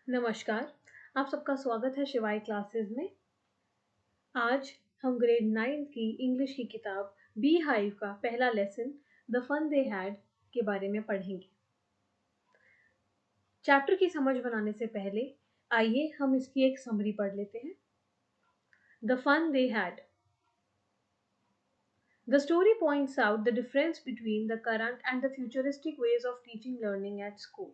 नमस्कार, आप सबका स्वागत है शिवाय क्लासेस में। आज हम ग्रेड 9 की इंग्लिश की किताब बी हाइव का पहला lesson the fun they had के बारे में पढ़ेंगे। चैप्टर की समझ बनाने से पहले आइए हम इसकी एक समरी पढ़ लेते हैं। The fun they had. The story points out the difference between the current and the futuristic ways of teaching learning at school.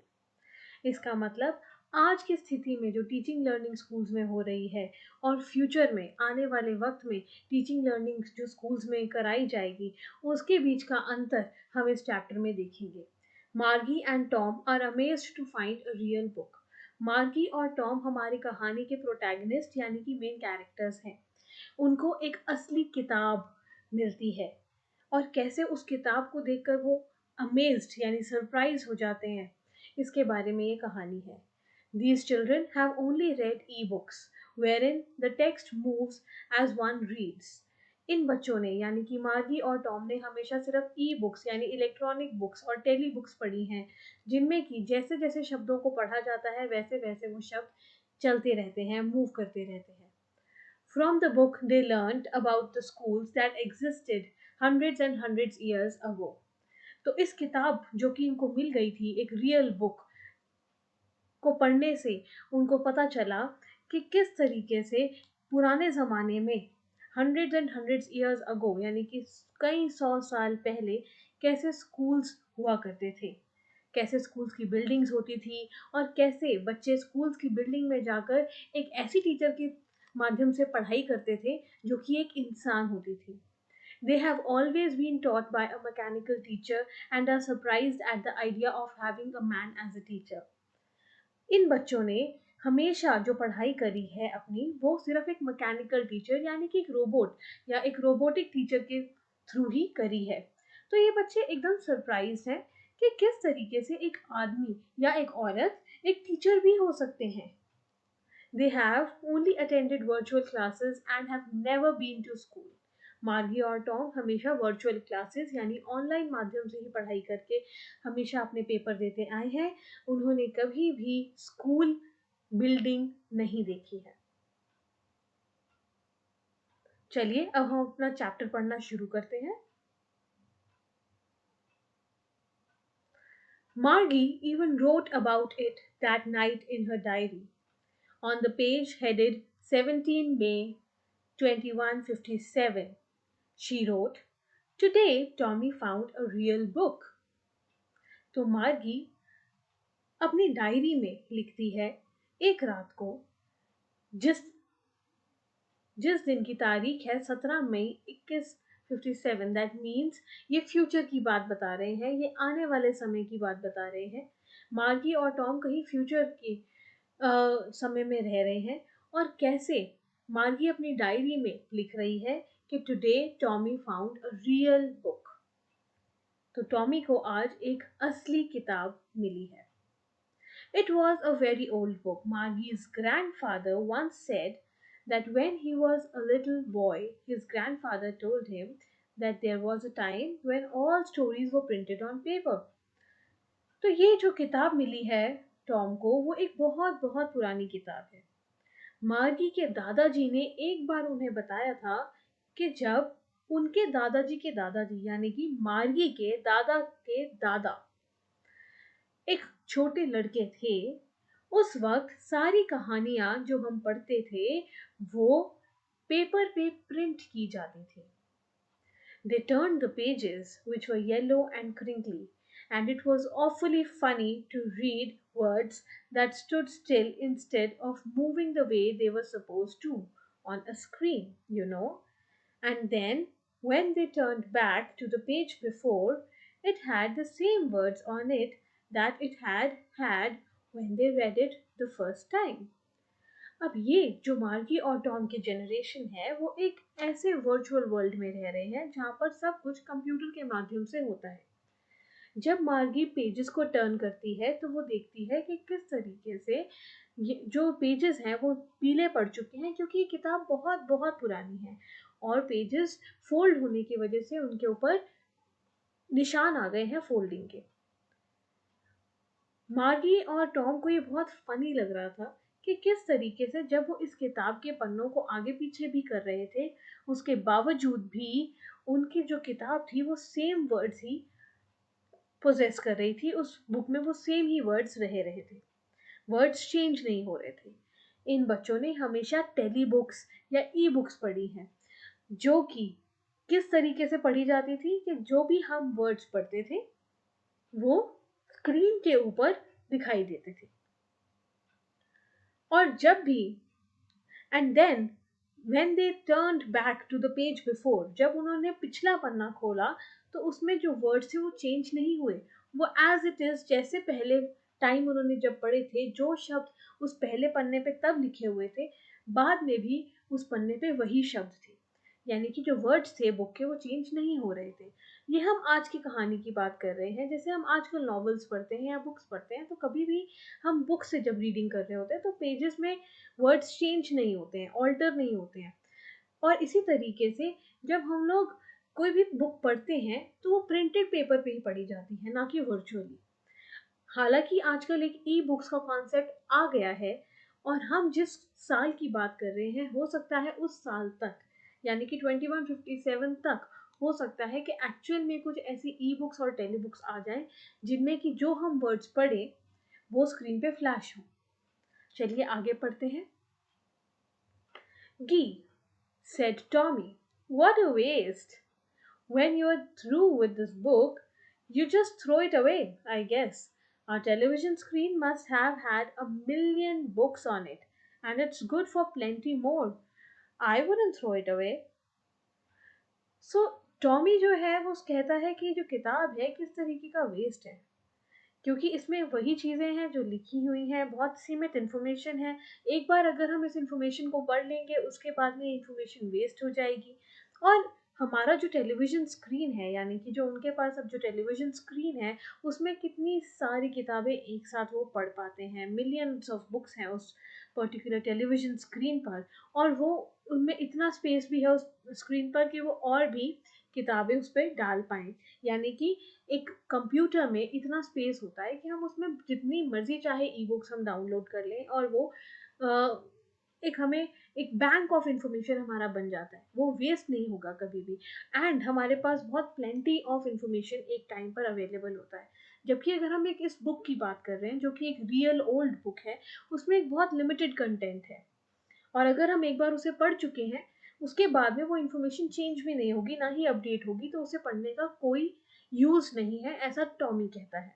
इसका मतलब आज की स्थिति में जो टीचिंग लर्निंग स्कूल्स में हो रही है और फ्यूचर में आने वाले वक्त में टीचिंग लर्निंग जो स्कूल्स में कराई जाएगी उसके बीच का अंतर हम इस चैप्टर में देखेंगे। Margie and Tom are amazed to find a real book. Margie और टॉम हमारी कहानी के प्रोटैगनिस्ट यानी कि मेन कैरेक्टर्स हैं। उनको एक असली किताब मिलती है और कैसे उस किताब को देखकर वो अमेज्ड यानी सरप्राइज हो जाते हैं, इसके बारे में ये कहानी है। These children have only read e-books, wherein the text moves as one reads. इन बच्चों ने यानी कि मार्गी और टॉम ने हमेशा सिर्फ ई बुक्स यानी इलेक्ट्रॉनिक बुक्स और टेली बुक्स पढ़ी हैं, जिनमें कि जैसे जैसे शब्दों को पढ़ा जाता है वैसे वैसे वो शब्द चलते रहते हैं, मूव करते रहते हैं। From the book, they learned about the schools that existed hundreds and hundreds years ago. तो इस किताब जो कि इनको मिल गई थी एक रियल बुक को पढ़ने से उनको पता चला कि किस तरीके से पुराने ज़माने में hundreds and hundreds years ago यानी कि कई 100 साल पहले कैसे स्कूल्स हुआ करते थे, कैसे स्कूल्स की बिल्डिंग्स होती थी और कैसे बच्चे स्कूल्स की बिल्डिंग में जाकर एक ऐसी टीचर के माध्यम से पढ़ाई करते थे जो कि एक इंसान होती थी। They have always been taught by a mechanical teacher and are surprised at the idea of having a man as a teacher. इन बच्चों ने हमेशा जो पढ़ाई करी है अपनी वो सिर्फ एक मैकेनिकल टीचर यानी कि एक रोबोट या एक रोबोटिक टीचर के थ्रू ही करी है। तो ये बच्चे एकदम सरप्राइज हैं कि किस तरीके से एक आदमी या एक औरत एक टीचर भी हो सकते हैं। They have only attended virtual classes and have never been to school. मार्गी और टॉम हमेशा वर्चुअल क्लासेस यानी ऑनलाइन माध्यम से ही पढ़ाई करके हमेशा अपने पेपर देते आए हैं। उन्होंने कभी भी स्कूल बिल्डिंग नहीं देखी है। चलिए अब हम अपना चैप्टर पढ़ना शुरू करते हैं। Margie even wrote about it that night in her diary. On the page headed 17 May 2157, she wrote, Today Tommy found a real book. तो मार्गी अपनी डायरी में लिखती है एक रात को जिस जिस दिन की तारीख है 17 मई 2157। दैट मीन्स ये फ्यूचर की बात बता रहे हैं, ये आने वाले समय की बात बता रहे हैं। मार्गी और टॉम कहीं फ्यूचर के समय में रह रहे हैं और कैसे मार्गी अपनी डायरी में लिख रही है कि today Tommy found a real book. तो टॉमी को आज एक असली किताब मिली है। It was a very old book. Margie's grandfather once said that when he was a little boy, his grandfather told him that there was a time when all stories were printed on paper. तो ये जो किताब मिली है Tom को वो एक बहुत बहुत पुरानी किताब है। मार्गी के दादाजी ने एक बार उन्हें बताया था कि जब उनके दादाजी के दादाजी यानी कि मार्गी के दादा एक छोटे लड़के थे, उस वक्त सारी कहानियां जो हम पढ़ते थे वो पेपर पे प्रिंट की जाती थी। They turned the pages, which were yellow and crinkly, and it was awfully funny to read words that stood still instead of moving the way they were supposed to on a screen, you know. And then, when they turned back to the page before, it had the same words on it that it had had when they read it the first time. अब ये जो मार्गी और Tom की generation है वो एक ऐसे वर्चुअल वर्ल्ड में रह रहे हैं जहाँ पर सब कुछ कंप्यूटर के माध्यम से होता है। जब मार्गी पेजेस को टर्न करती है तो वो देखती है कि किस तरीके से ये जो पेजेस हैं वो पीले पड़ चुके हैं क्योंकि ये किताब बहुत बहुत पुरानी है और पेजेस फोल्ड होने की वजह से उनके ऊपर निशान आ गए हैं फोल्डिंग के। मार्गी और टॉम को ये बहुत फनी लग रहा था कि किस तरीके से जब वो इस किताब के पन्नों को आगे पीछे भी कर रहे थे, उसके बावजूद भी उनकी जो किताब थी वो सेम वर्ड्स ही पोजेस कर रही थी। उस बुक में वो सेम ही वर्ड्स रहे थे, वर्ड्स चेंज नहीं हो रहे थे। इन बच्चों ने हमेशा टेली बुक्स या ई बुक्स पढ़ी हैं, जो कि किस तरीके से पढ़ी जाती थी कि जो भी हम वर्ड्स पढ़ते थे वो स्क्रीन के ऊपर दिखाई देते थे। और जब भी and then when they turned back to the page before, जब उन्होंने पिछला पन्ना खोला तो उसमें जो वर्ड्स थे वो चेंज नहीं हुए, वो एज इट इज जैसे पहले टाइम उन्होंने जब पढ़े थे, जो शब्द उस पहले पन्ने पे तब लिखे हुए थे, बाद में भी उस पन्ने पे वही शब्द थे। यानी कि जो वर्ड्स थे बुक के वो चेंज नहीं हो रहे थे। ये हम आज की कहानी की बात कर रहे हैं। जैसे हम आजकल नॉवेल्स पढ़ते हैं या बुक्स पढ़ते हैं, तो कभी भी हम बुक से जब रीडिंग कर रहे होते हैं तो पेजेस में वर्ड्स चेंज नहीं होते हैं, ऑल्टर नहीं होते हैं। और इसी तरीके से जब हम लोग कोई भी बुक पढ़ते हैं तो वो प्रिंटेड पेपर पे ही पढ़ी जाती है, ना कि वर्चुअली। हालांकि आजकल एक ई बुक्स का कॉन्सेप्ट आ गया है, और हम जिस साल की बात कर रहे हैं हो सकता है उस साल तक, यानी कि 2157 तक, हो सकता है कि एक्चुअल में कुछ ऐसी ई बुक्स और टेली बुक्स आ जाएं जिनमें कि जो हम वर्ड्स पढ़े वो स्क्रीन पे फ्लैश हो। चलिए आगे पढ़ते हैं। Gee, said Tommy, what a waste. When you're through with this book, you just throw it away, I guess. Our television screen must have had a million books on it, and it's good for plenty more. I wouldn't throw it away. So Tommy जो है वो कहता है कि जो किताब है किस तरीके का वेस्ट है, क्योंकि इसमें वही चीज़ें हैं जो लिखी हुई हैं, बहुत सीमित इन्फॉर्मेशन है। एक बार अगर हम इस इन्फॉर्मेशन को पढ़ लेंगे उसके बाद में इन्फॉर्मेशन वेस्ट हो जाएगी। और हमारा जो टेलीविज़न स्क्रीन है, यानी कि जो उनके पास अब जो टेलीविज़न स्क्रीन है, उसमें कितनी सारी किताबें एक साथ वो पढ़ पाते हैं। मिलियंस ऑफ बुक्स हैं उस पर्टिकुलर टेलीविज़न स्क्रीन पर, और वो उनमें इतना स्पेस भी है उस स्क्रीन पर कि वो और भी किताबें उस पर डाल पाएँ। यानी कि एक कंप्यूटर में इतना स्पेस होता है कि हम उसमें जितनी मर्जी चाहे ई बुक्स हम डाउनलोड कर लें, और वो अ, एक हमें एक बैंक ऑफ इंफॉर्मेशन हमारा बन जाता है, वो वेस्ट नहीं होगा कभी भी। एंड हमारे पास बहुत प्लेंटी ऑफ इंफॉर्मेशन एक टाइम पर अवेलेबल होता है। जबकि अगर हम एक इस बुक की बात कर रहे हैं जो कि एक रियल ओल्ड बुक है, उसमें एक बहुत लिमिटेड कंटेंट है, और अगर हम एक बार उसे पढ़ चुके हैं उसके बाद में वो इन्फॉर्मेशन चेंज भी नहीं होगी, ना ही अपडेट होगी, तो उसे पढ़ने का कोई यूज नहीं है, ऐसा टॉमी कहता है।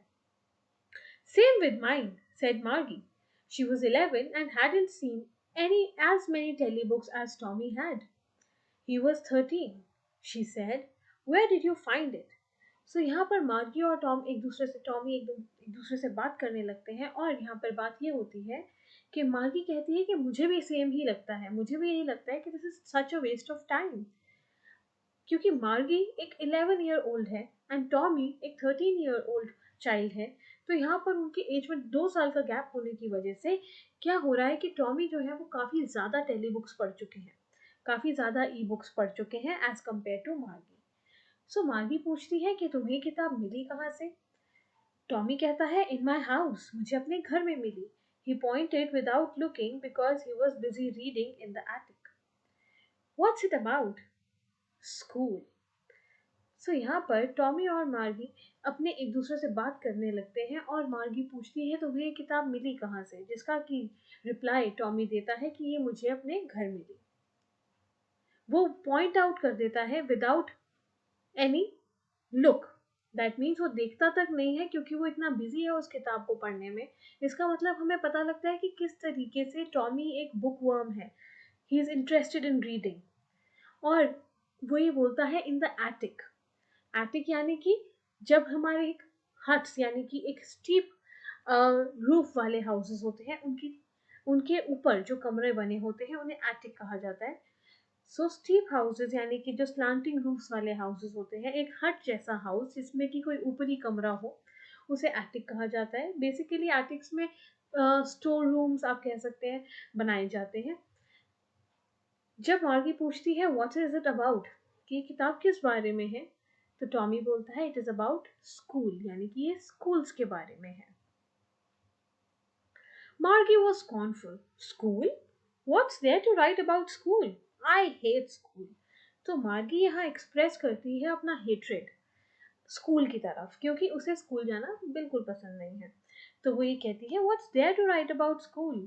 Same with mine, said Margie. She was 11 and hadn't seen any as many telebooks as Tommy had. He was 13, she said. Where did you find it? सो यहाँ पर मार्गी और टॉम एक दूसरे से टॉमी एक दूसरे से बात करने लगते हैं, और यहाँ पर बात ये होती है कि मार्गी कहती है कि मुझे भी सेम ही लगता है, मुझे भी यही लगता है कि this is such a waste of time. क्योंकि मार्गी एक 11 ईयर ओल्ड है एंड टॉमी एक 13 ईयर ओल्ड चाइल्ड है। तो यहाँ पर उनकी एज में 2 साल का गैप होने की वजह से क्या हो रहा है कि टॉमी जो है वो काफ़ी ज़्यादा टेली बुक्स पढ़ चुके हैं, काफ़ी ज़्यादा ई बुक्स पढ़ चुके हैं एज कम्पेयर टू मार्गी। सो मार्गी पूछती है कि तुम्हें किताब मिली कहाँ से। टॉमी कहता है इन माई हाउस, मुझे अपने घर में मिली। He pointed without looking because he was busy reading in the attic. What's it about? School. So यहाँ पर टॉमी और मार्गी अपने एक दूसरे से बात करने लगते हैं, और मार्गी पूछती है तुम्हें ये किताब मिली कहाँ से, जिसका कि रिप्लाई टॉमी देता है कि ये मुझे अपने घर मिली। वो पॉइंट आउट कर देता है without any look. That means वो देखता तक नहीं है क्योंकि वो इतना बिजी है उस किताब को पढ़ने में। इसका मतलब हमें पता लगता है कि किस तरीके से टॉमी एक बुक वर्म है, he is interested in reading. और वो ये बोलता है इन द एटिक। एटिक यानी कि जब हमारे एक हट्स यानी कि एक स्टीप रूफ वाले हाउसेस होते हैं, उनकी उनके ऊपर जो कमरे बने होते हैं उन्हें एटिक कहा जाता है। सो स्टीप हाउसेस यानी कि जो स्लांटिंग रूफ्स वाले हाउसेस होते हैं, एक हट जैसा हाउस जिसमें कि कोई ऊपरी कमरा हो, उसे एटिक कहा जाता है। बेसिकली एटिक्स में स्टोर रूम्स आप कह सकते हैं बनाए जाते हैं। जब मार्गी पूछती है व्हाट इज इट अबाउट, कि ये किताब किस बारे में है, तो टॉमी बोलता है इट इज अबाउट स्कूल, यानी कि ये स्कूल्स के बारे में है। Margie was scornful. School? What's there to write about school? I hate school. तो मार्गी यहाँ एक्सप्रेस करती है अपना हेट्रेड स्कूल की तरफ, क्योंकि उसे स्कूल जाना बिल्कुल पसंद नहीं है। तो वो ये कहती है, what's there to write about school?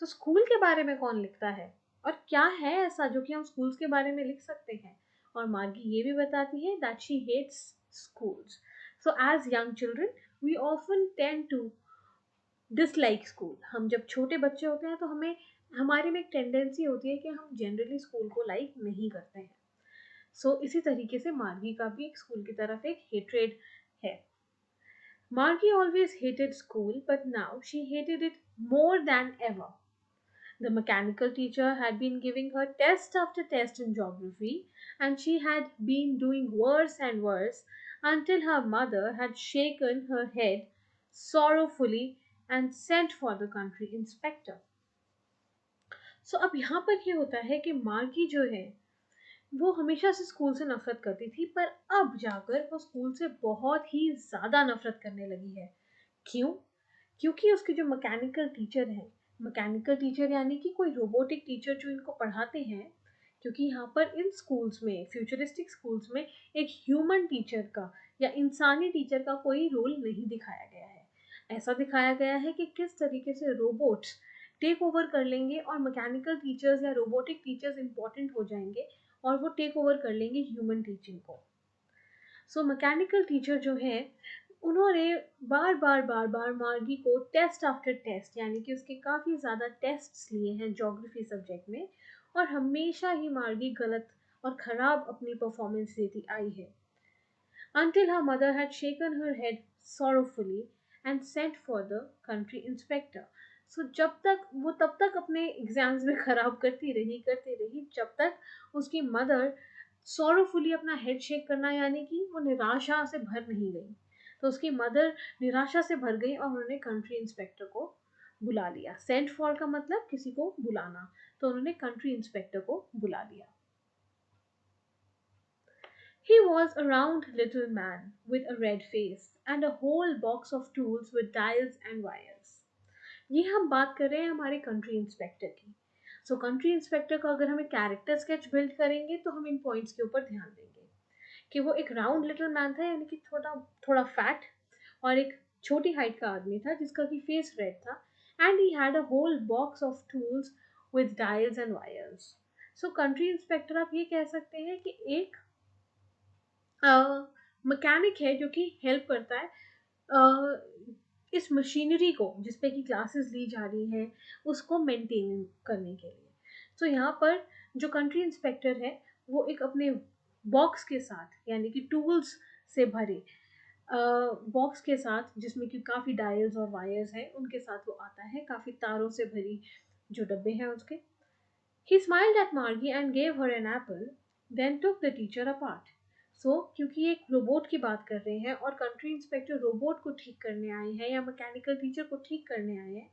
तो स्कूल के बारे में कौन लिखता है, और क्या है ऐसा जो कि हम स्कूल्स के बारे में लिख सकते हैं? और मार्गी ये भी बताती है that she hates schools. So as young children we often tend to dislike school. हम जब छोटे बच्चे होते हैं तो हमारे में एक टेंडेंसी होती है कि हम जनरली स्कूल को लाइक नहीं करते हैं। इसी तरीके से मार्गी का भी एक स्कूल की तरफ एक हेट्रेड है। Margie always hated school, but now she hated it more than ever. The mechanical teacher had been giving her test after test in geography, and she had been doing worse and worse until her mother had shaken her head sorrowfully and sent for the country inspector. अब यहाँ पर ये होता है कि मार्गी जो है वो हमेशा से स्कूल से नफरत करती थी, पर अब जाकर वो स्कूल से बहुत ही ज़्यादा नफरत करने लगी है। क्यों? क्योंकि उसके जो मैकेनिकल टीचर हैं, मैकेनिकल टीचर यानी कि कोई रोबोटिक टीचर जो इनको पढ़ाते हैं, क्योंकि यहाँ पर इन स्कूल्स में, फ्यूचरिस्टिक स्कूल्स में एक ह्यूमन टीचर का या इंसानी टीचर का कोई रोल नहीं दिखाया गया है। ऐसा दिखाया गया है कि किस तरीके से रोबोट्स टेक ओवर कर लेंगे और मैकेनिकल टीचर्स या रोबोटिक टीचर्स इंपॉर्टेंट हो जाएंगे और वो टेक ओवर कर लेंगे ह्यूमन टीचिंग को। मैकेनिकल टीचर जो है उन्होंने बार बार मार्गी को टेस्ट आफ्टर टेस्ट यानी कि उसके काफ़ी ज़्यादा टेस्ट्स लिए हैं ज्योग्राफी सब्जेक्ट में, और हमेशा ही मार्गी गलत और ख़राब अपनी परफॉर्मेंस देती आई है। Until her mother had shaken her head sorrowfully and sent for the country inspector. जब तक वो तब तक अपने एग्जाम्स में खराब करती रही जब तक उसकी मदर सॉरोफुली अपना हेड शेक करना यानी कि वो निराशा से भर नहीं गई। तो उसकी मदर निराशा से भर गई और उन्होंने कंट्री इंस्पेक्टर को बुला लिया। सेंट फॉर का मतलब किसी को बुलाना, तो उन्होंने कंट्री इंस्पेक्टर को बुला लिया। He was a round little man with a red face and a whole box of tools with dials and wires. ये हम बात कर रहे हैं हमारे कंट्री इंस्पेक्टर की। कंट्री इंस्पेक्टर का अगर हमें कैरेक्टर स्केच बिल्ड करेंगे तो हम इन पॉइंट्स के ऊपर ध्यान देंगे कि वो एक राउंड लिटिल मैन था, यानी कि थोड़ा थोड़ा फैट, और एक छोटी हाइट का आदमी था जिसका कि फेस रेड था, and he had a whole box of tools with dials and wires. Country inspector आप ये कह सकते हैं कि एक मैकेनिक है जो कि हेल्प करता है इस मशीनरी को जिसपे कि क्लासेस ली जा रही हैं उसको मेंटेन करने के लिए। यहाँ पर जो कंट्री इंस्पेक्टर है वो एक अपने बॉक्स के साथ यानी कि टूल्स से भरे बॉक्स के साथ, जिसमें कि काफ़ी डायल्स और वायर्स हैं, उनके साथ वो आता है, काफ़ी तारों से भरी जो डब्बे हैं उसके। He smiled at Margie and gave her an apple, then took the teacher apart. क्योंकि एक रोबोट की बात कर रहे हैं और कंट्री इंस्पेक्टर रोबोट को ठीक करने आए हैं या मैकेनिकल टीचर को ठीक करने आए हैं,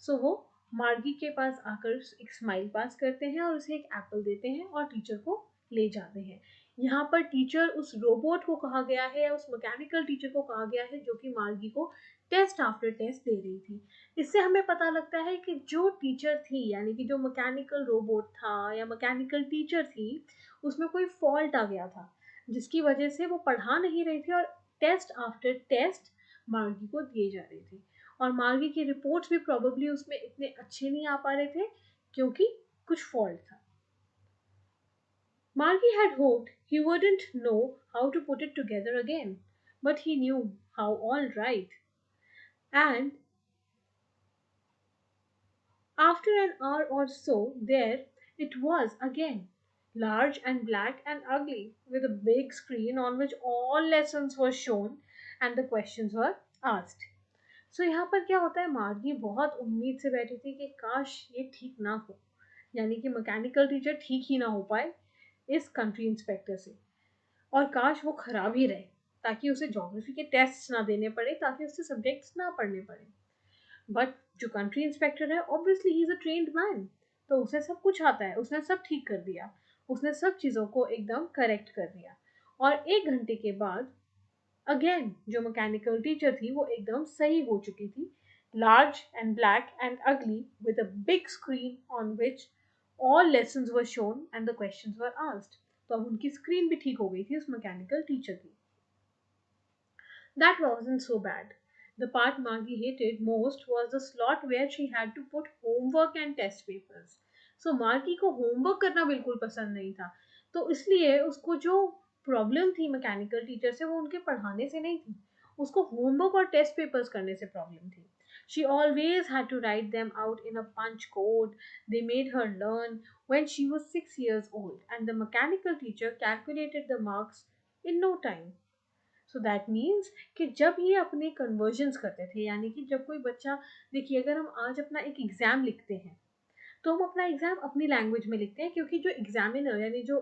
वो मार्गी के पास आकर एक स्माइल पास करते हैं और उसे एक एप्पल देते हैं और टीचर को ले जाते हैं। यहाँ पर टीचर उस रोबोट को कहा गया है या उस मैकेनिकल टीचर को कहा गया है जो कि मार्गी को टेस्ट आफ्टर टेस्ट दे रही थी। इससे हमें पता लगता है कि जो टीचर थी यानी कि जो मैकेनिकल रोबोट था या मैकेनिकल टीचर थी उसमें कोई फॉल्ट आ गया था जिसकी वजह से वो पढ़ा नहीं रही थी और टेस्ट आफ्टर टेस्ट मार्गी को दिए जा रहे थे, और मार्गी की रिपोर्ट्स भी प्रॉबेबली उसमें इतने अच्छे नहीं आ पा रहे थे क्योंकि कुछ फॉल्ट था। Margie had hoped he wouldn't know how to put it together again, but he knew how all right. And after an hour or so, there it was again, large and black and ugly, with a big screen on which all lessons were shown and the questions were asked. यहाँ पर क्या होता है, मार्गी बहुत उम्मीद से बैठी थी कि काश ये ठीक ना हो, यानी कि मैकेनिकल टीचर ठीक ही ना हो पाए इस कंट्री इंस्पेक्टर से, और काश वो खराब ही रहे ताकि उसे ज्योग्राफी के टेस्ट ना देने पड़े, ताकि उससे सब्जेक्ट्स ना पढ़ने पड़े। बट जो कंट्री इंस्पेक्टर है obviously he is a trained man, तो उसे सब कुछ आता है, उसने सब ठीक कर दिया, उसने सब चीज़ों को एकदम करेक्ट कर दिया। और 1 घंटे के बाद अगेन जो मैकेनिकल टीचर थी वो एकदम सही हो चुकी थी, large and black and ugly, with a big screen on which all lessons were shown and the questions were asked. तो अब उनकी स्क्रीन भी ठीक हो गई थी उस मैकेनिकल टीचर की. That wasn't so bad. The part Maggie hated most was the slot where she had to put homework and test papers. So Margie को homework करना बिल्कुल पसंद नहीं था. तो इसलिए उसको जो प्रॉब्लम थी मैकेनिकल टीचर से वो उनके पढ़ाने से नहीं थी. उसको होमवर्क और टेस्ट पेपर्स करने से प्रॉब्लम थी. She always had to write them out in a punch code. They made her learn when she was 6 years old, and the mechanical teacher calculated the marks in no time. So that means कि जब ये अपने convergence करते थे, यानी कि जब कोई बच्चा, देखिए अगर हम आज अपना एक एग्ज़ाम लिखते हैं तो हम अपना एग्ज़ाम अपनी लैंग्वेज में लिखते हैं, क्योंकि जो एग्जामिनर यानी जो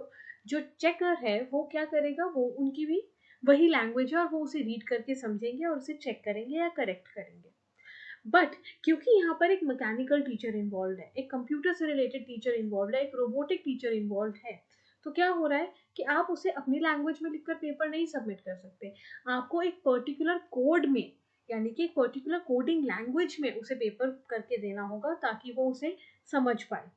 जो चेकर है वो क्या करेगा, वो उनकी भी वही लैंग्वेज है और वो उसे रीड करके समझेंगे और उसे चेक करेंगे या करेक्ट करेंगे. बट क्योंकि यहाँ पर एक मैकेनिकल टीचर इन्वॉल्व है, एक कंप्यूटर से रिलेटेड टीचर इन्वॉल्व है, एक रोबोटिक टीचर इन्वॉल्व है, तो क्या हो रहा है कि आप उसे अपनी लैंग्वेज में लिखकर पेपर नहीं सबमिट कर सकते. आपको एक पर्टिकुलर कोड में, यानी कि एक पर्टिकुलर कोडिंग लैंग्वेज में उसे पेपर करके देना होगा ताकि वो उसे समझ पाए.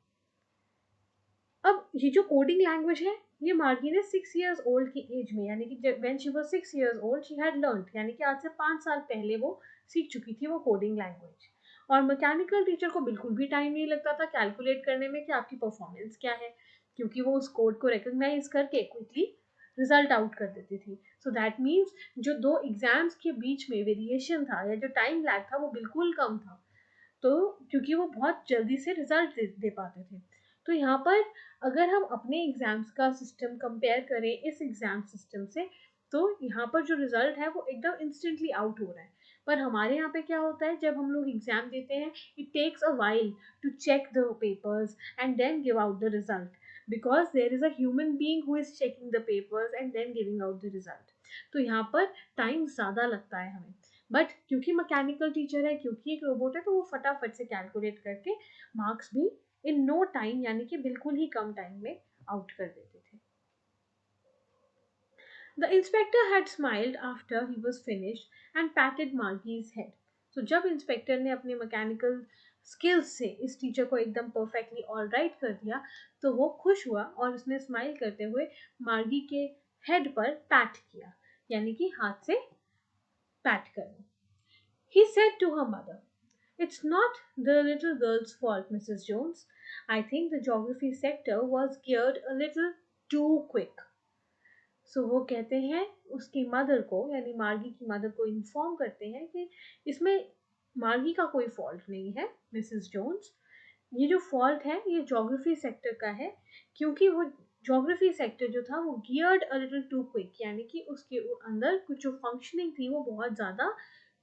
अब ये जो कोडिंग लैंग्वेज है, ये मार्गी ने 6 years ओल्ड की एज में, यानी कि when she was 6 years old she had learn, यानी कि आज से 5 साल पहले वो सीख चुकी थी वो कोडिंग लैंग्वेज. और मैकेनिकल टीचर को बिल्कुल भी टाइम नहीं लगता था कैलकुलेट करने में कि आपकी परफॉर्मेंस क्या है, क्योंकि वो उस कोड को रिकॉग्नाइज करके क्विकली रिजल्ट आउट कर देती थी. सो दैट मीन्स जो दो एग्जाम्स के बीच में वेरिएशन था या जो टाइम लैग था वो बिल्कुल कम था. तो क्योंकि वो बहुत जल्दी से रिजल्ट दे पाते थे. तो यहाँ पर अगर हम अपने एग्जाम्स का सिस्टम कंपेयर करें इस एग्जाम सिस्टम से, तो यहाँ पर जो रिजल्ट है वो एकदम इंस्टेंटली आउट हो रहा है. पर हमारे यहाँ पे क्या होता है, जब हम लोग एग्जाम देते हैं, it takes a while to check the papers and then give out the result, because there is a human being who is checking the papers and then giving out the result. तो यहाँ पर time ज़्यादा लगता है हमें. But क्योंकि mechanical teacher है, क्योंकि एक रोबोट है, तो वो फटाफट से कैलकुलेट करके मार्क्स भी इन नो टाइम, यानी कि बिल्कुल ही कम टाइम में आउट कर देते थे. The inspector had smiled after he was finished and patted Margie's head. तो जब इंस्पेक्टर ने अपने मैकेनिकल स्किल्स से इस टीचर को एकदम परफेक्टली ऑल राइट कर दिया, तो वो खुश हुआ और उसने स्माइल करते हुए मार्गी के हेड पर पैट किया, यानी कि हाथ से पैट करना. He said to her mother, "It's not the little girl's fault, Mrs. Jones. I think the geography sector was geared a little too quick." सो वो कहते हैं उसकी मदर को, यानी मार्गी की मदर को इन्फॉर्म करते हैं कि इसमें मार्गी का कोई फॉल्ट नहीं है मिसेस जोन्स. ये जो फॉल्ट है ये ज्योग्राफी सेक्टर का है, क्योंकि वो ज्योग्राफी सेक्टर जो था वो geared a little too quick, यानी कि उसके अंदर कुछ जो फंक्शनिंग थी वो बहुत ज़्यादा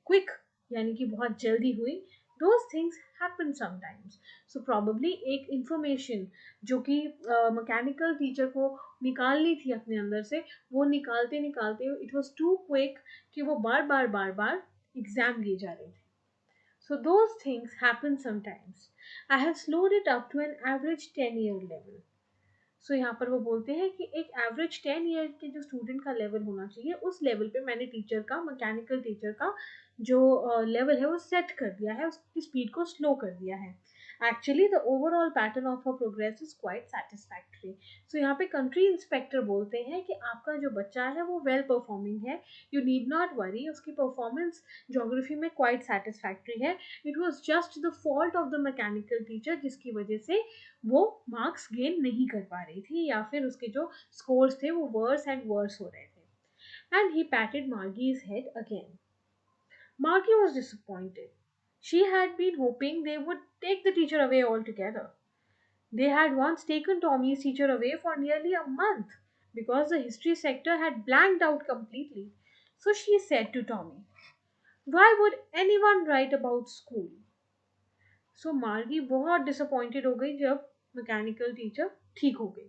क्विक, यानी कि बहुत जल्दी हुई. Those things happen sometimes. So probably एक इंफॉर्मेशन जो कि मैकेनिकल टीचर को निकालनी थी अपने अंदर से, वो निकालते निकालते इट वॉज टू क्विक कि वो बार बार एग्जाम लिए जा रहे थे. So those things happen sometimes. I have slowed it up to an average 10-year level. सो यहाँ पर वो बोलते हैं कि एक एवरेज 10 ईयर के जो स्टूडेंट का लेवल होना चाहिए, उस लेवल पे मैंने टीचर का, मैकेनिकल टीचर का जो लेवल है वो सेट कर दिया है, उसकी स्पीड को स्लो कर दिया है. Actually the overall pattern of a progress is quite satisfactory. So यहाँ पे कंट्री इंस्पेक्टर बोलते हैं कि आपका जो बच्चा है वो वेल परफॉर्मिंग है, यू नीड नॉट वरी, उसकी परफॉर्मेंस ज्योग्राफी में क्वाइट सेटिस्फैक्ट्री है. It was just the fault of the mechanical teacher, जिसकी वजह से वो मार्क्स गेन नहीं कर पा रही थी, या फिर उसके जो स्कोर्स थे वो वर्स एंड वर्स हो रहे थे. And he patted Margie's head again. Margie was disappointed. She had been hoping they would take the teacher away altogether. They had once taken Tommy's teacher away for nearly a month because the history sector had blanked out completely. So she said to Tommy, "Why would anyone write about school?" सो मार्गी बहुत disappointed हो गई जब mechanical teacher ठीक हो गई.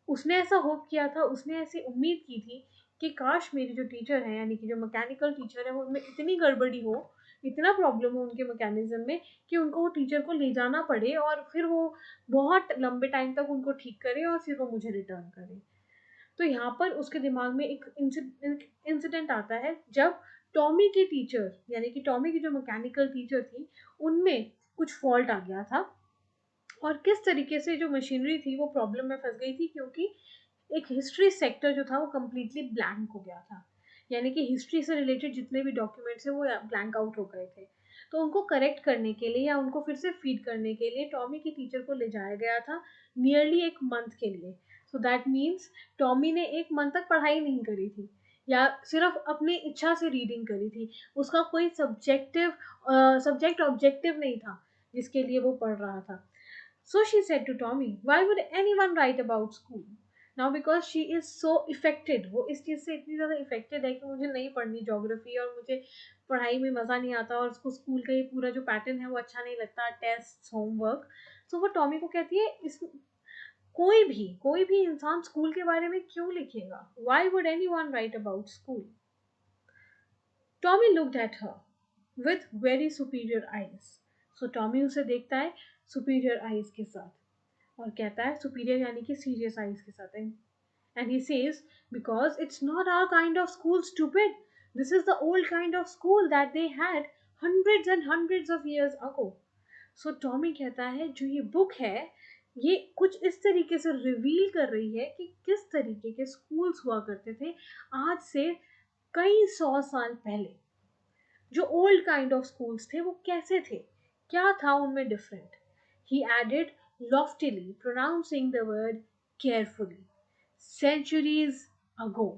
उसने ऐसा होप किया था, उसने ऐसी उम्मीद की थी कि काश मेरी जो टीचर है, यानी कि जो मैकेनिकल टीचर है, वो उनमें इतनी गड़बड़ी हो, इतना प्रॉब्लम हो उनके मैकेनिज्म में कि उनको वो टीचर को ले जाना पड़े और फिर वो बहुत लंबे टाइम तक उनको ठीक करे और फिर वो मुझे रिटर्न करे. तो यहाँ पर उसके दिमाग में एक इंसिडेंट आता है जब टॉमी के टीचर यानी कि टॉमी की जो मैकेनिकल टीचर थी उनमें कुछ फॉल्ट आ गया था और किस तरीके से जो मशीनरी थी वो प्रॉब्लम में फंस गई थी क्योंकि एक हिस्ट्री सेक्टर जो था वो कम्प्लीटली ब्लैंक हो गया था, यानी कि हिस्ट्री से रिलेटेड जितने भी डॉक्यूमेंट्स हैं वो ब्लैंक आउट हो गए थे। तो उनको करेक्ट करने के लिए या उनको फिर से फीड करने के लिए टॉमी की टीचर को ले जाया गया था नियरली एक मंथ के लिए। सो दैट मीन्स टॉमी ने एक मंथ तक पढ़ाई नहीं करी थी या सिर्फ अपनी इच्छा से रीडिंग करी थी, उसका कोई सब्जेक्ट ऑब्जेक्टिव नहीं था जिसके लिए वो पढ़ रहा था। So she said to Tommy, why would anyone write about school? Now because she is so affected, वो इस चीज़ से इतनी ज़्यादा affected है कि मुझे नहीं पढ़नी ज्योग्राफी और मुझे पढ़ाई में मज़ा नहीं आता और उसको स्कूल का ये पूरा जो पैटर्न है वो अच्छा नहीं लगता, टेस्ट होमवर्क। सो वो टॉमी को कहती है इस कोई भी इंसान स्कूल के बारे में क्यों लिखेगा? Why would anyone write about school? Tommy looked at her with very superior eyes. So Tommy उसे देखता है superior eyes के साथ और कहता है superior यानी कि serious eyes के साथ है। And he says, because it's not our kind of school, stupid. This is the old kind of school that they had hundreds and hundreds of years ago. So Tommy कहता है जो ये book है ये कुछ इस तरीके से रिवील कर रही है कि किस तरीके के स्कूल्स हुआ करते थे आज से कई 100 साल पहले। जो ओल्ड काइंड ऑफ स्कूल्स थे वो कैसे थे, क्या था उनमें different. He added loftily pronouncing the word carefully, centuries ago.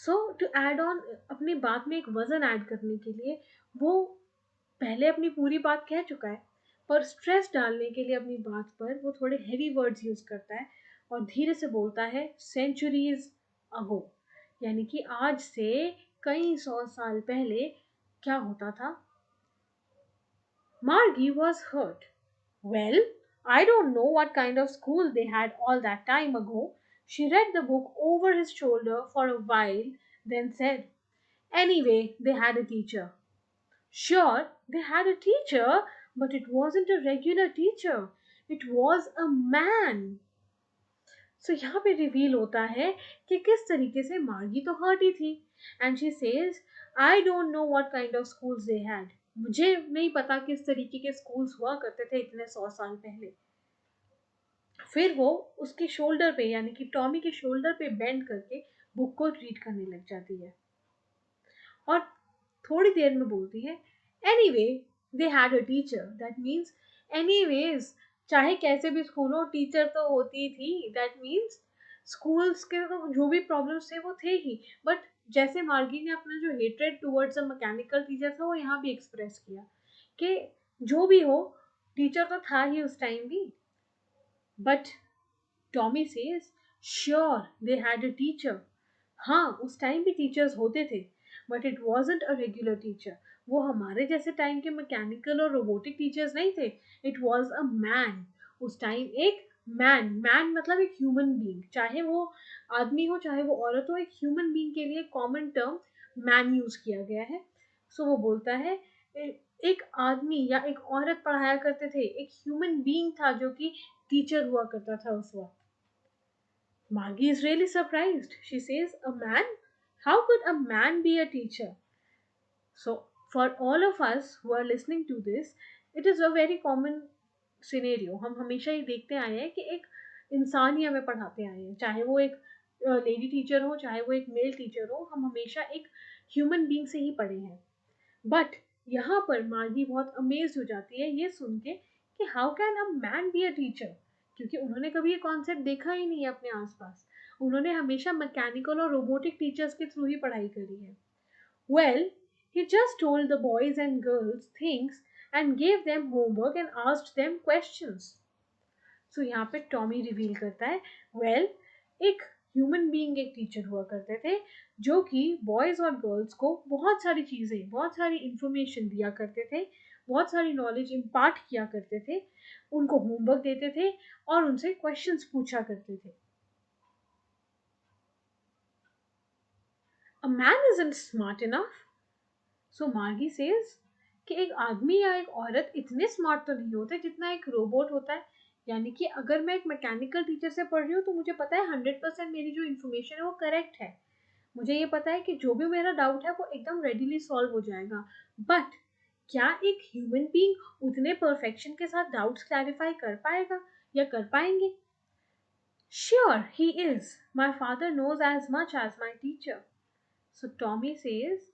So to add on, अपनी बात में एक वजन ऐड करने के लिए वो पहले अपनी पूरी बात कह चुका है पर स्ट्रेस डालने के लिए अपनी बात पर वो थोड़े हेवी वर्ड्स यूज करता है और धीरे से बोलता है सेंचुरीज अगो, यानी कि आज से कई 100 साल पहले क्या होता था। Margie was hurt. Well, I don't know what kind of school they had all that time ago. She read the book over his shoulder for a while, then said, anyway, they had a teacher. Sure, they had a teacher, but it wasn't a regular teacher. It was a man. सो यहाँ पे reveal होता है कि किस तरीके से मार्गी तो हर्ट ही थी। And she says, I don't know what kind of schools they had, मुझे नहीं पता किस तरीके के स्कूल्स हुआ करते थे इतने 100 साल पहले। फिर वो उसके शोल्डर पे यानी कि टॉमी के शोल्डर पे बेंड करके बुक को रीड करने लग जाती है और थोड़ी देर में बोलती है, anyway they had a teacher. That means anyways, चाहे कैसे भी स्कूल हो टीचर तो होती थी। दैट मीन्स स्कूल्स के तो जो भी प्रॉब्लम्स थे वो थे ही, बट जैसे मार्गी ने अपना जो hatred towards a mechanical teacher था वो यहाँ भी एक्सप्रेस किया कि जो भी हो टीचर तो था ही उस टाइम भी। But Tommy says, sure they had a teacher. हाँ उस टाइम भी टीचर्स होते थे but it wasn't a regular teacher. वो हमारे जैसे टाइम के मैकेनिकल और रोबोटिक टीचर्स नहीं थे। It was a man. उस टाइम एक मैन मतलब एक ह्यूमन बींग, चाहे वो आदमी हो चाहे वो औरत हो, एक ह्यूमन बींग के लिए कॉमन टर्म मैन यूज किया गया है। सो वो बोलता है एक आदमी या एक औरत पढ़ाया करते थे, एक ह्यूमन बींग था जो कि टीचर हुआ करता था उस वक्त। Margie is really surprised. She says, a man? How could a man be a teacher? So, for all of us who are listening to this, it is a very common scenario. हम हमेशा ही देखते आए हैं कि एक इंसान ही हमें पढ़ाते आए हैं, चाहे वो एक लेडी टीचर हो चाहे वो एक मेल टीचर हो, हम हमेशा एक ह्यूमन बींग से ही पढ़े हैं। बट यहाँ पर मार्गी बहुत अमेज हो जाती है ये सुन के कि how can a man be a teacher, क्योंकि उन्होंने कभी ये कॉन्सेप्ट देखा ही नहीं है अपने आसपास। उन्होंने हमेशा मैकेनिकल और रोबोटिक टीचर्स के थ्रू ही पढ़ाई करी है। Well, he just told the boys and girls things and gave them homework and asked them questions. सो यहाँ पे टॉमी रिवील करता है, वेल एक ह्यूमन बीइंग एक टीचर हुआ करते थे जो कि बॉयज़ और गर्ल्स को बहुत सारी चीज़ें बहुत सारी इंफॉर्मेशन दिया करते थे, बहुत सारी नॉलेज इम्पार्ट किया करते थे, उनको होमवर्क देते थे और उनसे क्वेश्चंस पूछा करते थे। A man isn't smart enough. So Margie says कि एक आदमी या एक औरत इतने स्मार्ट तो नहीं होते जितना एक रोबोट होता है। यानी कि अगर मैं एक मैकेनिकल टीचर से पढ़ रही हूँ तो मुझे पता है 100% मेरी जो इन्फॉर्मेशन है वो करेक्ट है, मुझे ये पता है कि जो भी मेरा डाउट है वो एकदम रेडीली सॉल्व हो जाएगा, बट क्या एक ह्यूमन बीइंग उतने परफेक्शन के साथ डाउट्स क्लैरिफाई कर पाएगा या कर पाएंगे? Sure, he is. My father knows as much as my teacher. So Tommy says,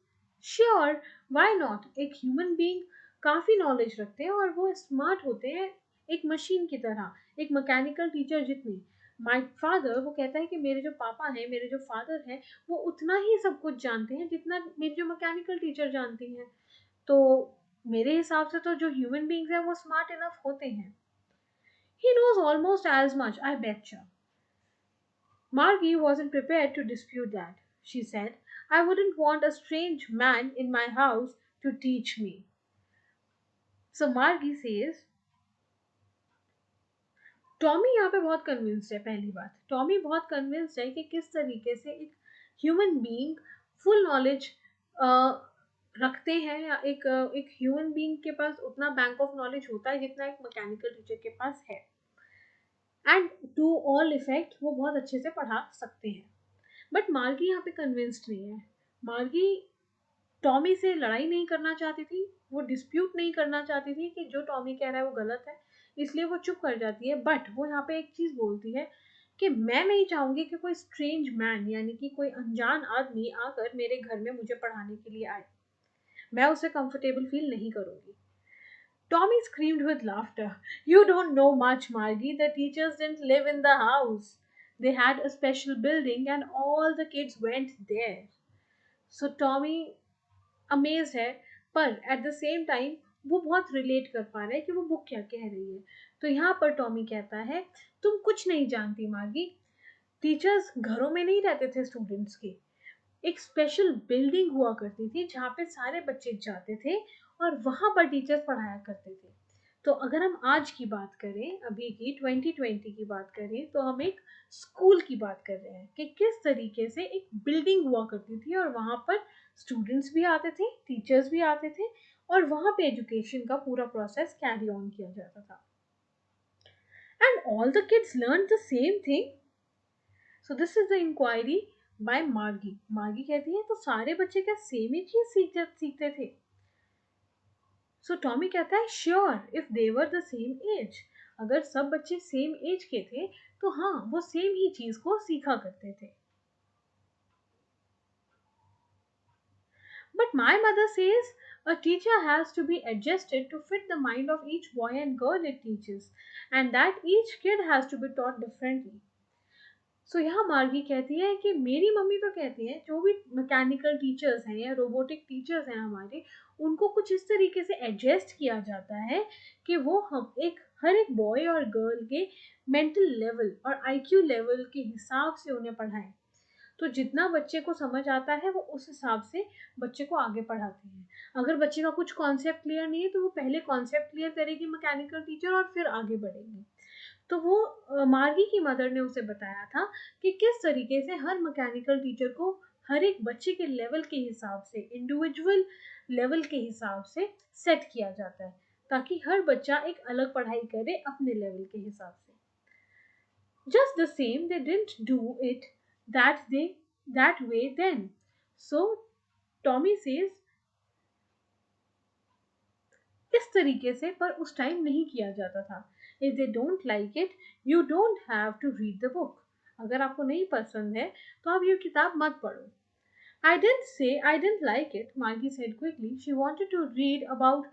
Sure, why not? एक ह्यूमन बीइंग काफी नॉलेज रखते हैं और वो स्मार्ट होते हैं, एक मशीन की तरह, एक मैकेनिकल टीचर जितनी। माय फादर, वो कहता है कि मेरे जो पापा हैं, मेरे जो फादर हैं, वो उतना ही सब कुछ जानते हैं जितना मेरी जो मैकेनिकल टीचर जानती हैं। तो मेरे हिसाब से तो जो ह्यूमन बीइंग्स हैं वो स्मार्ट इनफ होते हैं। ही knows almost as much, I betcha. Margie wasn't prepared to dispute that. She said, I wouldn't want a strange man in my house to teach me. So Margie says, Tommy यहाँ पे बहुत convinced है। पहली बात, Tommy बहुत convinced है कि किस तरीके से एक ह्यूमन बीइंग फुल नॉलेज रखते हैं, या एक ह्यूमन बीइंग के पास उतना बैंक ऑफ नॉलेज होता है जितना एक मैकेनिकल टीचर के पास है, एंड टू ऑल इफेक्ट वो बहुत अच्छे से पढ़ा सकते हैं। बट मार्गी यहाँ पे कन्विंस्ड नहीं है। मार्गी टॉमी से लड़ाई नहीं करना चाहती थी, वो डिस्प्यूट नहीं करना चाहती थी कि जो टॉमी कह रहा है वो गलत है, इसलिए वो चुप कर जाती है। बट वो यहाँ पे एक चीज बोलती है कि मैं नहीं चाहूंगी कि कोई स्ट्रेंज मैन, यानी कि कोई अनजान आदमी आकर मेरे घर में मुझे पढ़ाने के लिए आए, मैं उसे कंफर्टेबल फील नहीं करूंगी। Tommy screamed with laughter. You don't know much, Margie. The teachers didn't live in the house. They had a special building and all the kids went there. So Tommy amazed है, पर at the same time वो बहुत relate कर पा रहा है कि वो बुक क्या कह रही है। तो यहाँ पर टॉमी कहता है, तुम कुछ नहीं जानती मार्गी, टीचर्स घरों में नहीं रहते थे स्टूडेंट्स के, एक स्पेशल बिल्डिंग हुआ करती थी जहाँ पे सारे बच्चे जाते थे और वहां पर टीचर्स पढ़ाया करते थे। तो अगर हम आज की बात करें, अभी की 2020 की बात करें, तो हम एक स्कूल की बात कर रहे हैं कि किस तरीके से एक बिल्डिंग हुआ करती थी और वहां पर स्टूडेंट्स भी आते थे, टीचर्स भी आते थे, और वहां पे एजुकेशन का पूरा प्रोसेस कैरी ऑन किया जाता था। And all the kids learn the same thing. So this is the inquiry by Margie. Margie कहती है तो सारे बच्चे क्या सेम ही चीज सीखते थे? सो टॉमी कहता है, sure, if they were the same age. अगर सब बच्चे सेम एज के थे तो हाँ, वो सेम ही चीज को सीखा करते थे। But my mother says a teacher has to be adjusted to fit the mind of each boy and girl it teaches, and that each kid has to be taught differently. सो यहाँ मार्गी कहती है कि मेरी मम्मी तो कहती है जो भी मैकेनिकल टीचर्स हैं या रोबोटिक टीचर्स हैं हमारे, उनको कुछ इस तरीके से एडजस्ट किया जाता है कि वो हम एक हर एक बॉय और गर्ल के मेंटल लेवल और आईक्यू लेवल के हिसाब से उन्हें पढ़ाएं। तो जितना बच्चे को समझ आता है वो उस हिसाब से बच्चे को आगे पढ़ाते हैं। अगर बच्चे का कुछ कॉन्सेप्ट क्लियर नहीं है तो वो पहले कॉन्सेप्ट क्लियर करेगी मैकेनिकल टीचर और फिर आगे बढ़ेगी। तो वो मार्गी की मदर ने उसे बताया था कि किस तरीके से हर मैकेनिकल टीचर को हर एक बच्चे के लेवल के हिसाब से, इंडिविजुअल लेवल के हिसाब से सेट किया जाता है, ताकि हर बच्चा एक अलग पढ़ाई करे अपने लेवल के हिसाब से। Just the same they didn't do it that way then. So Tommy says, इस तरीके से पर उस टाइम नहीं किया जाता था। If they don't like it, you don't have to read the book. अगर आपको नहीं पसंद है तो आप ये किताब मत पढ़ो। I didn't say I didn't like it, Margie said quickly. She wanted to read about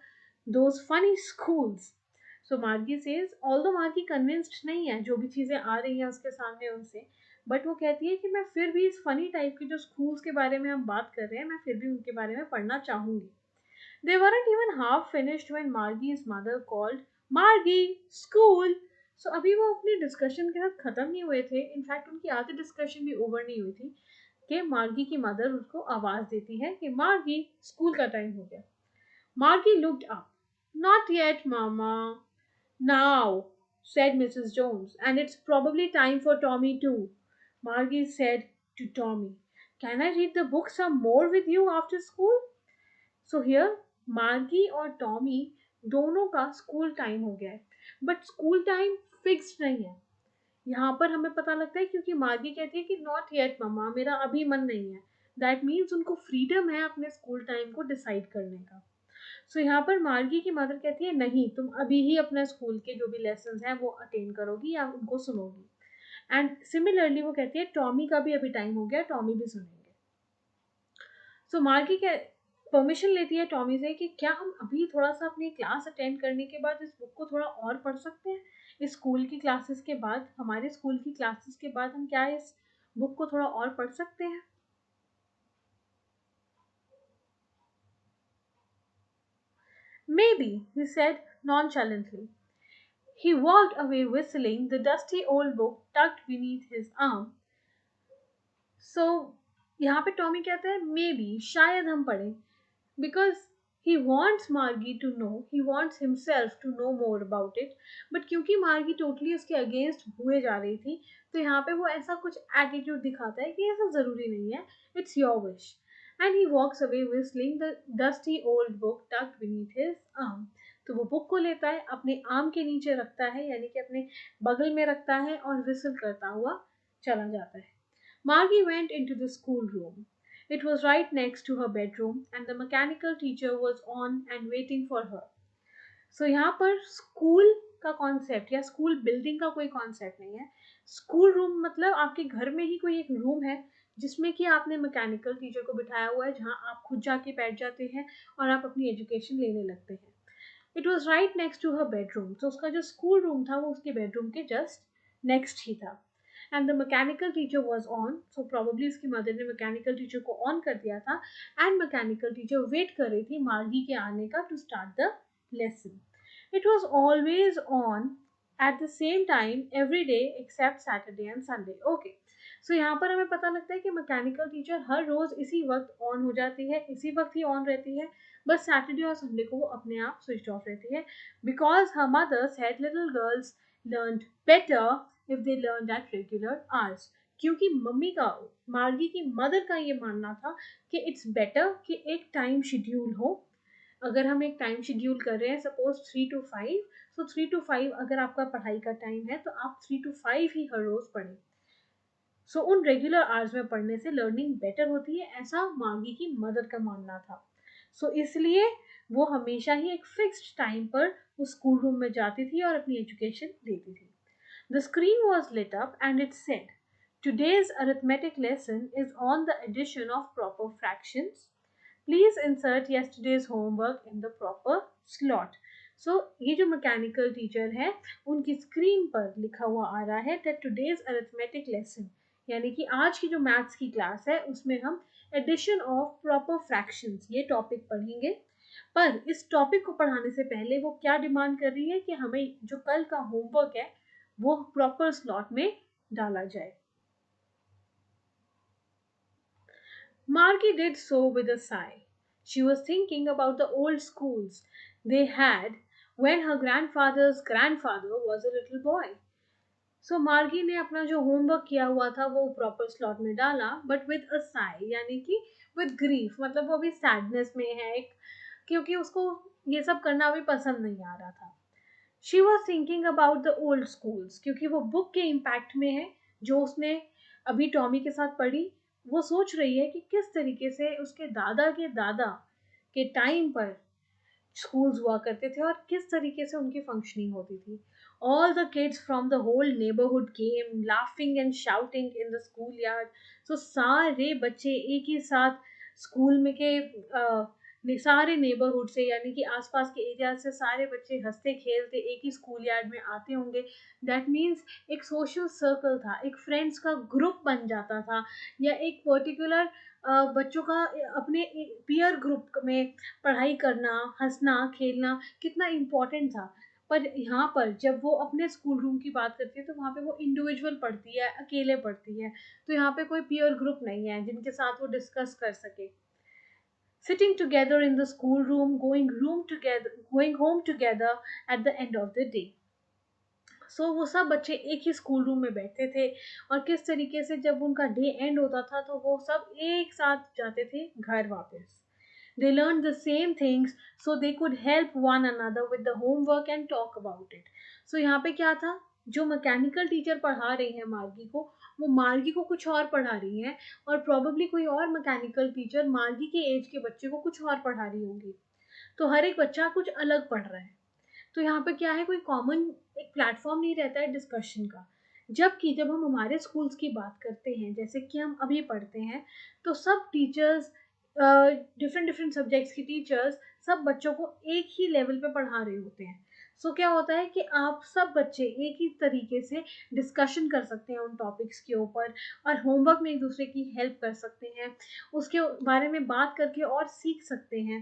those funny schools. So Margie says, although Margie convinced नहीं है जो भी चीज़ें आ रही हैं उसके सामने उनसे, बट वो कहती है कि मैं फिर भी इस फनी टाइप के जो स्कूल्स के बारे में हम बात कर रहे हैं, मैं फिर भी उनके बारे में पढ़ना चाहूंगी। They weren't even half finished when Margie's mother called, Margie, school! So अभी वो अपनी डिस्कशन के साथ खत्म नहीं हुए थे, इनफैक्ट उनकी आधी डिस्कशन भी ओवर नहीं हुई थी कि मार्गी की मदर उसको आवाज देती है कि मार्गी, स्कूल का टाइम हो गया। मार्गी looked up. Not yet, Mama. Now, said Mrs. Jones, and it's probably time for Tommy too. Margie said to Tommy, Can I read the book some more with you after school? So here मार्गी और Tommy दोनों का school time हो गया है, but school time fixed नहीं है। यहाँ पर हमें पता लगता है क्योंकि मार्गी कहती है कि नॉट येट मम्मा, मेरा अभी मन नहीं है, दैट मीन्स उनको फ्रीडम है अपने स्कूल टाइम को डिसाइड करने का। सो यहाँ पर मार्गी की मदर कहती है नहीं, तुम अभी ही अपना स्कूल के जो भी लेसन हैं वो अटेंड करोगी या उनको सुनोगी। एंड सिमिलरली वो कहती है टॉमी का भी अभी टाइम हो गया, टॉमी भी सुनेंगे। सो मार्गी क्या परमिशन लेती है टॉमी से कि क्या हम अभी थोड़ा सा अपनी क्लास अटेंड करने के बाद इस बुक को थोड़ा और पढ़ सकते हैं, इस स्कूल की क्लासेस के बाद, हमारे स्कूल की क्लासेस के बाद हम क्या इस बुक को थोड़ा और पढ़ सकते हैं। Maybe, he said nonchalantly. He walked away whistling, the dusty old book tucked beneath his arm. So, यहाँ पे टॉमी कहता है मे बी, शायद हम पढ़ें, because he wants Margie to know, he wants himself to know more about it. But क्योंकि Margie totally उसके against हुए जा रही थी, तो यहाँ पे वो ऐसा कुछ एटीट्यूड दिखाता है कि ऐसा ज़रूरी नहीं है, it's your wish. And he walks away whistling the dusty old book tucked beneath his arm। तो वो बुक को लेता है, अपने आर्म के नीचे रखता है, यानी कि अपने बगल में रखता है और विसल करता हुआ चला जाता है। Margie went into the schoolroom. It was right next to her bedroom, and the mechanical teacher was on and waiting for her. सो यहाँ पर स्कूल का कॉन्सेप्ट या स्कूल बिल्डिंग का कोई कॉन्सेप्ट नहीं है। स्कूल रूम मतलब आपके घर में ही कोई एक रूम है जिसमें कि आपने मैकेनिकल टीचर को बिठाया हुआ है, जहाँ आप खुद जाके बैठ जाते हैं और आप अपनी एजुकेशन लेने लगते हैं। It was right next to her bedroom, तो उसका जो स्कूल रूम था वो उसके बेडरूम के जस्ट नेक्स्ट ही था। And the mechanical teacher was on, so probably उसकी मदर ने मैकेनिकल टीचर को ऑन कर दिया था। एंड मैकेनिकल टीचर वेट कर रही थी मार्गी के आने का to start the lesson. It was always on at the same time every day except Saturday and Sunday. Okay. सो यहाँ पर हमें पता लगता है कि मैकेनिकल टीचर हर रोज इसी वक्त ऑन हो जाती है, इसी वक्त ही ऑन रहती है, बस सैटरडे और संडे को वो अपने आप स्विच ऑफ रहती है, because her mother said little girls learn better if they learn at regular hours. क्योंकि मम्मी का, मार्गी की मदर का ये मानना था कि इट्स बेटर कि एक टाइम शेड्यूल हो। अगर हम एक टाइम शेड्यूल कर रहे हैं सपोज 3 to 5, सो 3 to 5 अगर आपका पढ़ाई का टाइम है तो आप 3 to 5 ही हर रोज पढ़ें। सो उन रेगुलर आवर्स में पढ़ने से लर्निंग बेटर होती है, ऐसा मार्गी की मदर का मानना था। सो इसलिए वो हमेशा ही एक फिक्स्ड टाइम पर उस स्कूल रूम में जाती थी और अपनी एजुकेशन लेती थी। The screen was lit up and it said, Today's arithmetic lesson is on the addition of proper fractions. Please insert yesterday's homework in the proper slot. So ये जो मैकेनिकल टीचर है उनकी स्क्रीन पर लिखा हुआ आ रहा है that today's arithmetic lesson, यानी कि आज की जो मैथ्स की क्लास है उसमें हम एडिशन ऑफ प्रॉपर फ्रैक्शंस ये टॉपिक पढ़ेंगे। पर इस टॉपिक को पढ़ाने से पहले वो क्या डिमांड कर रही है कि हमें जो कल का होमवर्क है वो प्रॉपर स्लॉट में डाला जाए। Margie did so with a sigh. She was thinking about the old schools they had when her grandfather's grandfather was a little boy. सो मार्गी ने अपना जो होमवर्क किया हुआ था वो प्रॉपर स्लॉट में डाला, बट विद अ साई, यानी कि विद ग्रीफ, मतलब वो अभी सैडनेस में है एक, क्योंकि उसको ये सब करना अभी पसंद नहीं आ रहा था। She was thinking about the old schools, क्योंकि वो बुक के इम्पैक्ट में है जो उसने अभी टॉमी के साथ पढ़ी। वो सोच रही है कि किस तरीके से उसके दादा के टाइम पर स्कूल्स हुआ करते थे और किस तरीके से उनकी फंक्शनिंग होती थी। All the kids from the whole neighbourhood came laughing and shouting in the school yard. So सारे बच्चे एक ही साथ स्कूल में के सारे नेबरहुड से, यानी कि आसपास के एरिया से सारे बच्चे हंसते खेलते एक ही स्कूल यार्ड में आते होंगे। दैट मीन्स एक सोशल सर्कल था, एक फ्रेंड्स का ग्रुप बन जाता था, या एक पर्टिकुलर बच्चों का अपने पीयर ग्रुप में पढ़ाई करना, हंसना खेलना कितना इम्पोर्टेंट था। पर यहाँ पर जब वो अपने स्कूल रूम की बात करती है तो वहाँ पे वो इंडिविजुअल पढ़ती है, अकेले पढ़ती है, तो यहाँ पे कोई पीयर ग्रुप नहीं है जिनके साथ वो डिस्कस कर सके। Sitting together in the schoolroom, going home together at the end of the day. सो वो सब बच्चे एक ही स्कूल रूम में बैठते थे और किस तरीके से जब उनका डे एंड होता था तो वो सब एक साथ जाते थे घर वापस। They learned the same things so they could help one another with the homework and talk about it. So यहाँ पे क्या था, जो मैकेनिकल टीचर पढ़ा रही है मार्गी को, वो मार्गी को कुछ और पढ़ा रही है, और प्रॉब्लली कोई और मैकेनिकल टीचर मार्गी के एज के बच्चे को कुछ और पढ़ा रही होंगी। तो हर एक बच्चा कुछ अलग पढ़ रहा है। तो यहाँ पे क्या है, कोई कॉमन एक प्लेटफॉर्म नहीं रहता है डिस्कशन का। जबकि जब हम हमारे स्कूल्स की बात करते हैं, जैसे कि हम अभी पढ़ते हैं, तो सब टीचर्स, डिफरेंट डिफरेंट सब्जेक्ट्स की टीचर्स सब बच्चों को एक ही लेवल पे पढ़ा रहे होते हैं। सो क्या होता है कि आप सब बच्चे एक ही तरीके से डिस्कशन कर सकते हैं उन टॉपिक्स के ऊपर, और होमवर्क में एक दूसरे की हेल्प कर सकते हैं, उसके बारे में बात करके और सीख सकते हैं।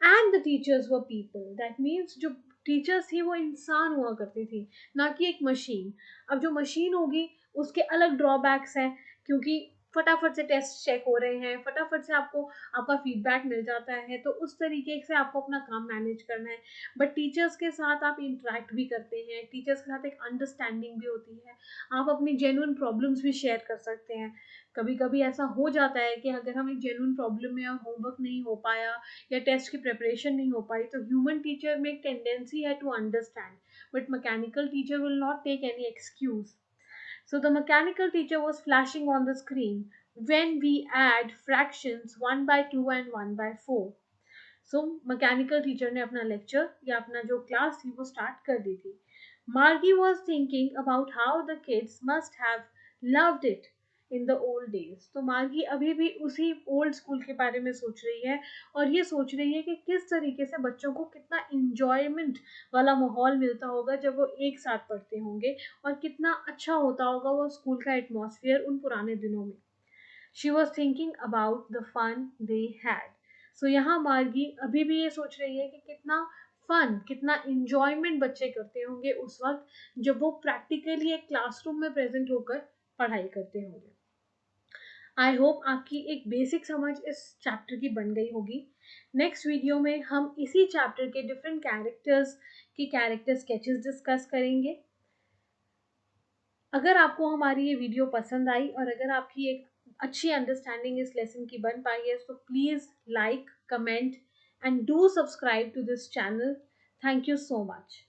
And the teachers were people, that means जो टीचर्स थी वो इंसान हुआ करती थी, ना कि एक मशीन। अब जो मशीन होगी उसके अलग ड्रॉबैक्स हैं, क्योंकि फटाफट से टेस्ट चेक हो रहे हैं, फटाफट से आपको आपका फीडबैक मिल जाता है, तो उस तरीके से आपको अपना काम मैनेज करना है। बट टीचर्स के साथ आप इंटरेक्ट भी करते हैं, टीचर्स के साथ एक अंडरस्टैंडिंग भी होती है, आप अपनी जेन्युइन प्रॉब्लम्स भी शेयर कर सकते हैं। कभी कभी ऐसा हो जाता है कि अगर हम एक जेन्युइन प्रॉब्लम में और होमवर्क नहीं हो पाया या टेस्ट की प्रिपरेशन नहीं हो पाई, तो ह्यूमन टीचर में एक टेंडेंसी है to understand, but mechanical teacher will not take any excuse. So the mechanical teacher was flashing on the screen when we add fractions 1 by 2 and 1 by 4. So mechanical teacher ने अपना lecture या अपना जो class थी वो start कर दी थी। मार्गी was thinking about how the kids must have loved it in the old days. तो मार्गी अभी भी उसी ओल्ड स्कूल के बारे में सोच रही है, और ये सोच रही है कि किस तरीके से बच्चों को कितना इंजॉयमेंट वाला माहौल मिलता होगा जब वो एक साथ पढ़ते होंगे, और कितना अच्छा होता होगा वो स्कूल का एटमॉस्फेयर उन पुराने दिनों में। She was thinking about the fun they had. So यहाँ मार्गी अभी भी ये सोच रही है कि कितना फन, कितना इंजॉयमेंट बच्चे करते होंगे उस वक्त जब वो प्रैक्टिकली एक क्लासरूम में प्रेजेंट होकर पढ़ाई करते होंगे। आई होप आपकी एक बेसिक समझ इस चैप्टर की बन गई होगी। नेक्स्ट वीडियो में हम इसी चैप्टर के डिफरेंट कैरेक्टर्स की कैरेक्टर स्केचेस डिस्कस करेंगे। अगर आपको हमारी ये वीडियो पसंद आई और अगर आपकी एक अच्छी अंडरस्टैंडिंग इस लेसन की बन पाई है, तो please like, comment and do subscribe to this channel. Thank you so much.